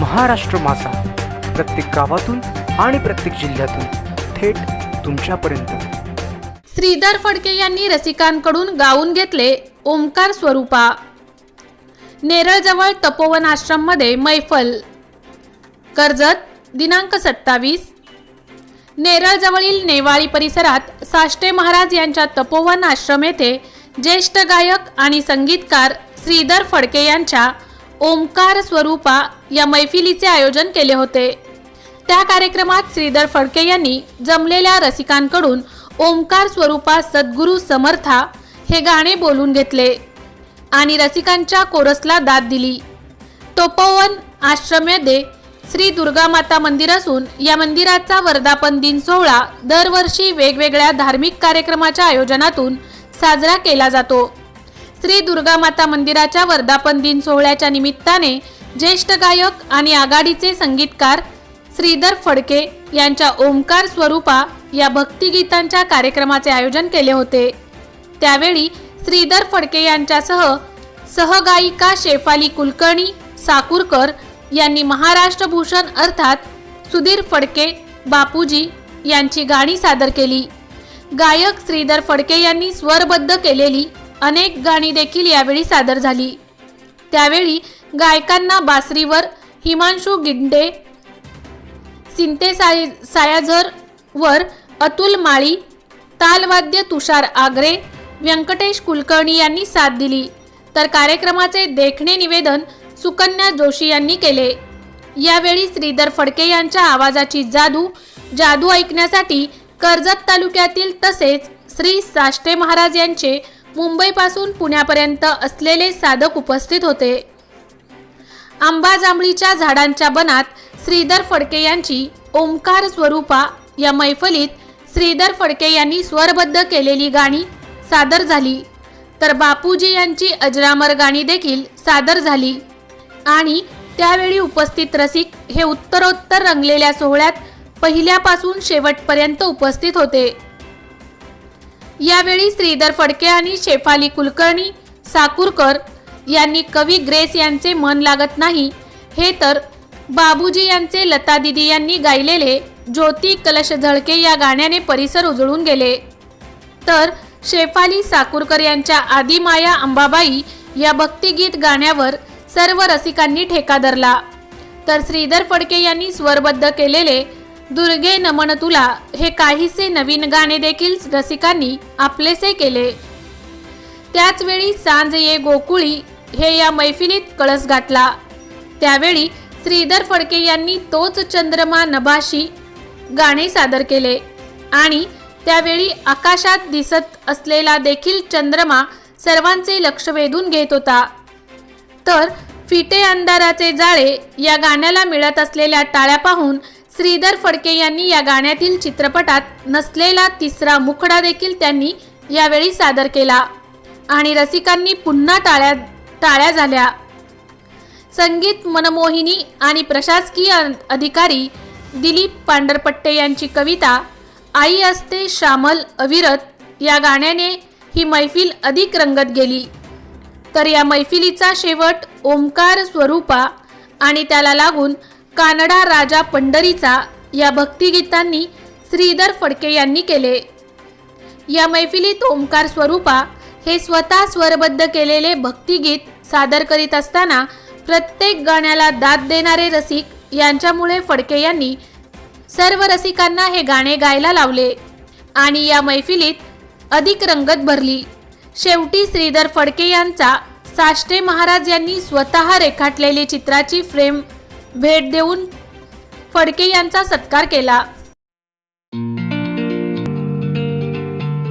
महाराष्ट्र मासा प्रत्येक गावातून आणि प्रत्येक जिल्ह्यातून थेट तुमच्यापर्यंत। श्रीधर फडके यांनी रसिकांकडून गाऊन घेतले ओमकार स्वरूपा। नेरळजवळ तपोवन आश्रम मध्ये मैफल। कर्जत दिनांक 27। नेरळजवळील नेवाळी परिसरात साष्टे महाराज यांच्या तपोवन आश्रम येथे ज्येष्ठ गायक आणि संगीतकार श्रीधर फडके यांच्या ओमकार स्वरूपा या मैफिलीचे आयोजन केले होते। त्या कार्यक्रमात श्रीधर फडके यांनी जमलेल्या रसिकांकडून ओमकार स्वरूपा सद्गुरु समर्था हे गाणे बोलून घेतले आणि रसिकांच्या कोरसला दाद दिली। तपोवन आश्रममध्ये श्री दुर्गा माता मंदिर असून या मंदिराचा वर्धापन दिन सोहळा दरवर्षी वेगवेगळ्या धार्मिक कार्यक्रमाच्या आयोजनातून साजरा केला जातो। श्री दुर्गा माता मंदिराच्या वर्धापन दिन सोहळ्याच्या निमित्ताने ज्येष्ठ गायक आणि आघाडीचे संगीतकार श्रीधर फडके यांच्या ओमकार स्वरूपा या भक्तिगीतांच्या कार्यक्रमाचे आयोजन केले होते। त्यावेळी श्रीधर फडके यांच्यासह सहगायिका शेफाली कुलकर्णी साकुरकर यांनी महाराष्ट्र भूषण अर्थात सुधीर फडके बापूजी यांची गाणी सादर केली। गायक श्रीधर फडके यांनी स्वरबद्ध केलेली अनेक गाणी देखील यावेळी सादर झाली। त्यावेळी गायकांना बासरीवर हिमांशु गिंडे, सिंथेसायझर वर अतुल माळी, तालवाद्य तुषार आगरे, व्यंकटेश कुलकर्णी यांनी साथ दिली। तर कार्यक्रमाचे देखणे निवेदन सुकन्या जोशी यांनी केले। यावेळी श्रीधर फडके यांच्या आवाजाची जादू ऐकण्यासाठी कर्जत तालुक्यातील तसेच श्री साष्टे महाराज यांचे मुंबईपासून पुण्यापर्यंत असलेले साधक उपस्थित होते। आंबा जांभळीच्या झाडांच्या बनात श्रीधर फडके यांची ओमकार स्वरूपा या मैफलीत श्रीधर फडके यांनी स्वरबद्ध केलेली गाणी सादर झाली। तर बापूजी यांची अजरामर गाणी देखील सादर झाली आणि त्यावेळी उपस्थित रसिक हे उत्तरोत्तर रंगलेल्या सोहळ्यात पहिल्यापासून शेवटपर्यंत उपस्थित होते। यावेळी श्रीधर फडके आणि शेफाली कुलकर्णी साकुरकर यांनी कवी ग्रेस यांचे मन लागत नाही हे तर बाबूजी यांचे लता दिदी यांनी गायलेले ज्योती कलश झळके या गाण्याने परिसर उजळून गेले। तर शेफाली साकुरकर यांच्या आदिमाया अंबाबाई या भक्तिगीत गाण्यावर सर्व रसिकांनी ठेका धरला। तर श्रीधर फडके यांनी स्वरबद्ध केलेले दुर्गे नमन तुला हे काहीसे नवीन गाणे देखील रसिकांनी आपलेसे केले। त्याच वेळी सांज ये गोकुळी हे या मैफिलीत कळस गाठला। त्यावेळी श्रीधर फडके यांनी तोच चंद्रमा नभाशी गाणे सादर केले आणि त्यावेळी आकाशात दिसत असलेला देखील चंद्रमा सर्वांचे लक्ष वेधून घेत होता। तर फिटे अंधाराचे जाळे या गाण्याला मिळत असलेल्या टाळ्या पाहून श्रीधर फडके यांनी या गाण्यातील चित्रपटात नसलेला तिसरा मुखडा देखील त्यांनी यावेळी सादर केला आणि रसिकांनी पुन्हा टाळ्या झाल्या। संगीत मनमोहिनी आणि प्रशासकीय अधिकारी दिलीप पांढरपट्टे यांची कविता आई असते श्यामल अविरत या गाण्याने ही मैफिल अधिक रंगत गेली। तर या मैफिलीचा शेवट ओमकार स्वरूपा आणि त्याला लागून कानडा राजा पंढरीचा या भक्तिगीतांनी श्रीधर फडके यांनी केले। या मैफिलीत ओमकार स्वरूपा हे स्वतः स्वरबद्ध केलेले भक्तिगीत सादर करीत असताना प्रत्येक गाण्याला दाद देणारे रसिक यांच्यामुळे फडके यांनी सर्व रसिकांना हे गाणे गायला लावले आणि या मैफिलीत अधिक रंगत भरली। शेवटी श्रीधर फडके यांचा साष्टे महाराज यांनी स्वतः रेखाटलेली चित्राची फ्रेम भेट देऊन फडके यांचा सत्कार केला।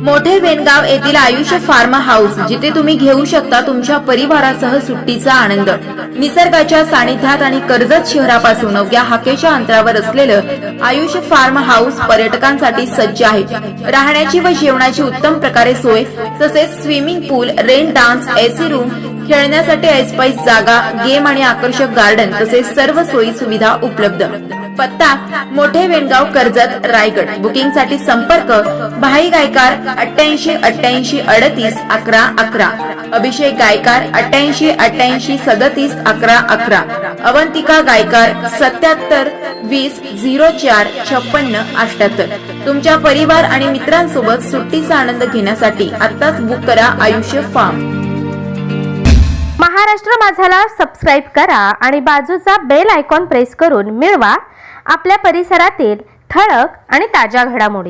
मोठे वेनगाव येथील आयुष्य फार्म हाऊस, जिथे तुम्ही घेऊ शकता तुमच्या परिवारासह सुट्टीचा आनंद। निसर्गाच्या सानिध्यात आणि कर्जत शहरापासून अवघ्या हाकेच्या अंतरावर असलेलं आयुष्य फार्म हाऊस पर्यटकांसाठी सज्ज आहे। राहण्याची व जेवणाची उत्तम प्रकारे सोय, तसेच स्विमिंग पूल, रेन डान्स, एसी रूम, खेळण्यासाठी ऐसपैस जागा, गेम आणि आकर्षक गार्डन तसेच सर्व सोयी सुविधा उपलब्ध. पत्ता मोठे वेणगाव, कर्जत, रायगड. बुकिंग साठी संपर्क भाई गायकार 88 88 38 11 11, अभिषेक गायकार 88 88 37 11 11, अवंतिका गायकार 77 20 04 56 78. तुमच्या परिवार आणि मित्रांसोबत सुट्टीचा आनंद घेण्यासाठी आत्ताच बुक करा आयुष्य फार्म. महाराष्ट्र माझाला सबस्क्राईब करा आणि बाजूचा बेल आयकॉन प्रेस करून मिळवा आपल्या परिसरातील ठळक आणि ताज्या घडामोडी.